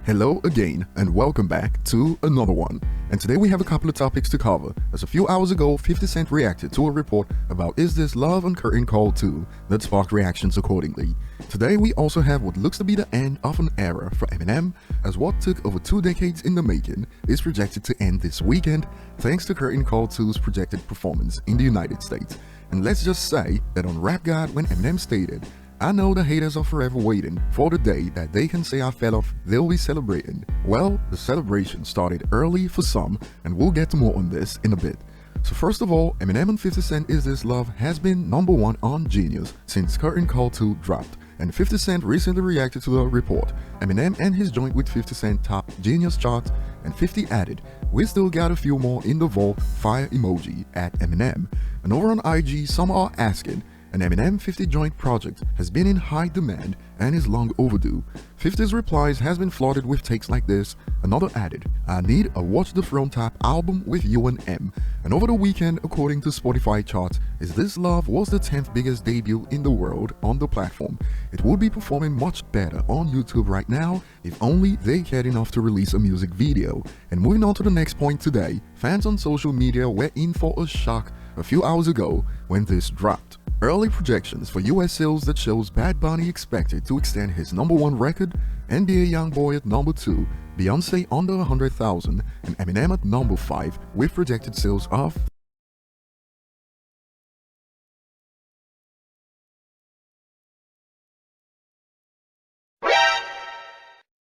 Hello again and welcome back to another one. And today we have a couple of topics to cover, as a few hours ago 50 Cent reacted to a report about Is This Love on Curtain Call 2 that sparked reactions accordingly. Today we also have what looks to be the end of an era for Eminem, as what took over 2 decades in the making is projected to end this weekend thanks to Curtain Call 2's projected performance in the United States. And let's just say that on Rap God when Eminem stated, "I know the haters are forever waiting for the day that they can say I fell off, they'll be celebrating." Well, the celebration started early for some, and we'll get to more on this in a bit. So first of all, Eminem and 50 Cent Is This Love has been #1 on Genius since Curtain Call 2 dropped, and 50 Cent recently reacted to the report. Eminem and his joint with 50 Cent topped Genius charts, and 50 added, "We still got a few more in the vault, fire emoji at Eminem." And over on IG, some are asking, an Eminem 50 joint project has been in high demand and is long overdue. 50's replies has been flooded with takes like this. Another added, "I need a Watch the Throne type album with you and M." And over the weekend, according to Spotify charts, Is This Love was the 10th biggest debut in the world on the platform. It would be performing much better on YouTube right now if only they cared enough to release a music video. And moving on to the next point today, fans on social media were in for a shock a few hours ago when this dropped. Early projections for US sales that shows Bad Bunny expected to extend his #1 record, NBA Youngboy at #2, Beyonce under 100,000, and Eminem at #5 with projected sales of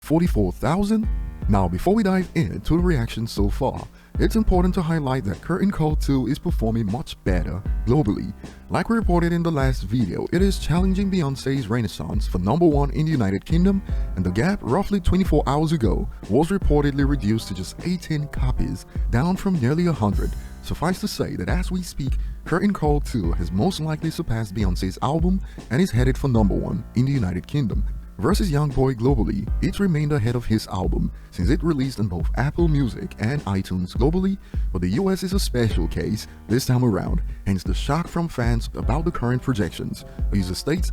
44,000. Now, before we dive into the reactions so far, it's important to highlight that Curtain Call 2 is performing much better globally. Like we reported in the last video, it is challenging Beyonce's renaissance for #1 in the United Kingdom, and the gap roughly 24 hours ago was reportedly reduced to just 18 copies, down from nearly 100. Suffice to say that as we speak, Curtain Call 2 has most likely surpassed Beyonce's album and is headed for #1 in the United Kingdom. Versus Youngboy globally, it remained ahead of his album since it released on both Apple Music and iTunes globally, but the US is a special case this time around, hence the shock from fans about the current projections. A user states,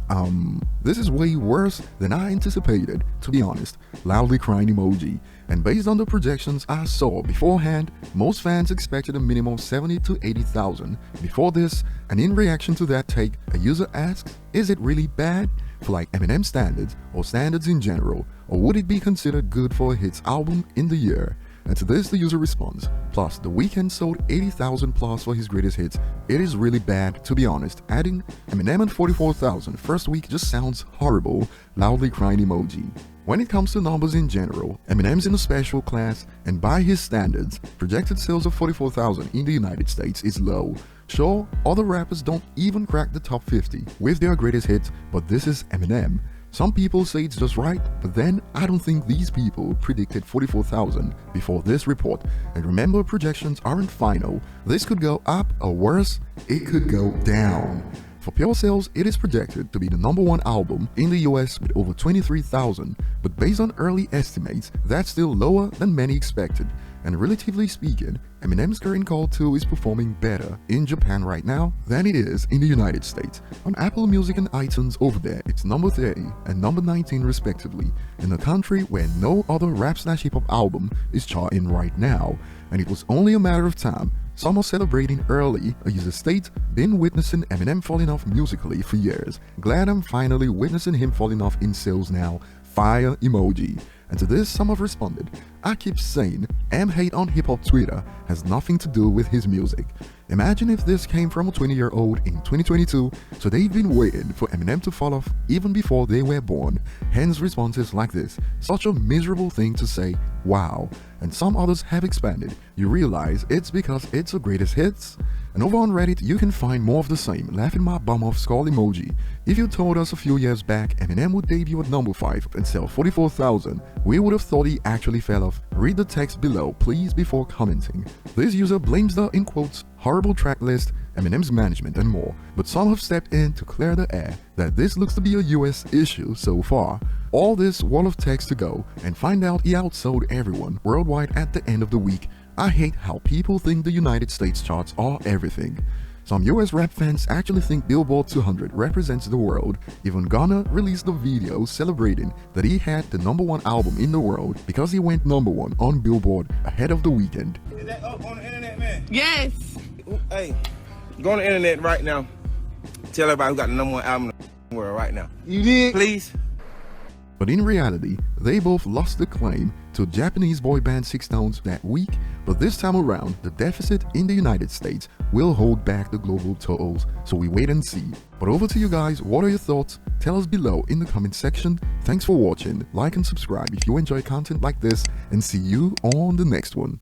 "This is way worse than I anticipated, to be honest," loudly crying emoji. And based on the projections I saw beforehand, most fans expected a minimum of 70 to 80,000 before this, and in reaction to that take, a user asks, "Is it really bad for like Eminem standards or standards in general, or would it be considered good for a hits album in the year?" And to this the user responds, "Plus The Weeknd sold 80,000 plus for his greatest hits. It is really bad, to be honest," adding, "Eminem at 44,000 first week just sounds horrible," loudly crying emoji. When it comes to numbers in general, Eminem's in a special class, and by his standards, projected sales of 44,000 in the United States is low. Sure, other rappers don't even crack the top 50 with their greatest hits, but this is Eminem. Some people say it's just right, but then I don't think these people predicted 44,000 before this report. And remember, projections aren't final. This could go up, or worse, it could go down. For pure sales, it is projected to be the #1 album in the US with over 23,000, but based on early estimates, that's still lower than many expected. And relatively speaking, Eminem's Curtain Call 2 is performing better in Japan right now than it is in the United States. On Apple Music and iTunes over there, it's #30 and #19 respectively, in a country where no other rap/hip-hop album is charting right now. And it was only a matter of time. Some are celebrating early. A user states, "Been witnessing Eminem falling off musically for years. Glad I'm finally witnessing him falling off in sales now. Fire emoji." And to this, some have responded, "I keep saying hate on hip-hop Twitter has nothing to do with his music." Imagine if this came from a 20-year-old in 2022, so they've been waiting for Eminem to fall off even before they were born. Hence responses like this, such a miserable thing to say, wow. And some others have expanded, "You realize it's because it's the greatest hits?" And over on Reddit, you can find more of the same, laughing my bum off skull emoji. "If you told us a few years back Eminem would debut at #5 and sell 44,000, we would have thought he actually fell off. Read the text below, please, before commenting." This user blames the, in quotes, horrible track list, Eminem's management, and more, but some have stepped in to clear the air that this looks to be a US issue so far. All this wall of text to go and find out he outsold everyone worldwide at the end of the week. I hate how people think the United States charts are everything. Some US rap fans actually think Billboard 200 represents the world. Even Ghana released a video celebrating that he had the #1 album in the world because he went #1 on Billboard ahead of The Weeknd. Is that up on the internet, man? Yes. Hey, go on the internet right now. Tell everybody who got the #1 album in the world right now. You did? Please. But in reality, they both lost the claim to Japanese boy band Six Stones that week, but this time around, the deficit in the United States will hold back the global totals, so we wait and see. But over to you guys, what are your thoughts? Tell us below in the comment section. Thanks for watching, like and subscribe if you enjoy content like this, and see you on the next one.